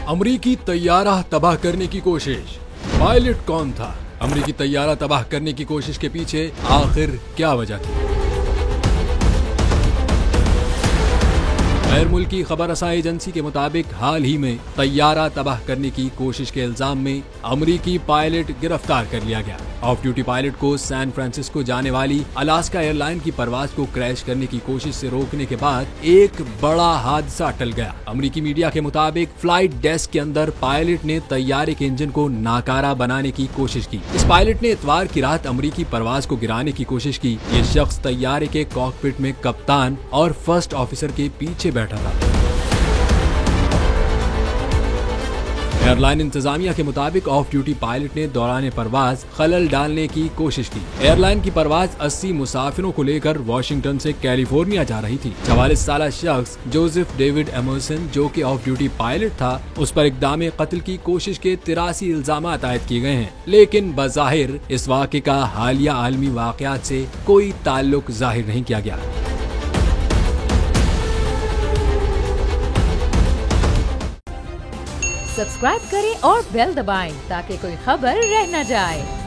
अमरीकी तैयारा तबाह करने की कोशिश। पायलट कौन था? अमरीकी तैयारा तबाह करने की कोशिश के पीछे आखिर क्या वजह थी? गैर मुल्की खबर रसाई एजेंसी के मुताबिक हाल ही में तैयारा तबाह करने की कोशिश के इल्जाम में अमरीकी पायलट गिरफ्तार कर लिया गया। ऑफ ड्यूटी पायलट को सैन फ्रांसिस्को जाने वाली अलास्का एयरलाइन की परवाज को क्रैश करने की कोशिश से रोकने के बाद एक बड़ा हादसा टल गया। अमरीकी मीडिया के मुताबिक फ्लाइट डेस्क के अंदर पायलट ने तैयारे के इंजन को नाकारा बनाने की कोशिश की। इस पायलट ने इतवार की रात अमरीकी परवाज को गिराने की कोशिश की। ये शख्स तैयारे के कॉकपिट में कप्तान और फर्स्ट ऑफिसर के पीछे बैठा था। एयरलाइन इंतजामिया के मुताबिक ऑफ ड्यूटी पायलट ने दौरान परवाज खलल डालने की कोशिश की। एयरलाइन की परवाज 80 मुसाफिरों को लेकर वॉशिंगटन से कैलिफोर्निया जा रही थी। 44 साल शख्स जोसेफ डेविड एमर्सन, जो कि ऑफ ड्यूटी पायलट था, उस पर इक़दाम कत्ल की कोशिश के 83 इल्जाम आयद किए गए हैं, लेकिन बज़ाहिर इस वाक़े का हालिया आलमी वाक़यात से कोई ताल्लुक जाहिर नहीं किया गया। सब्सक्राइब करें और बेल दबाएं ताकि कोई खबर रह न जाए।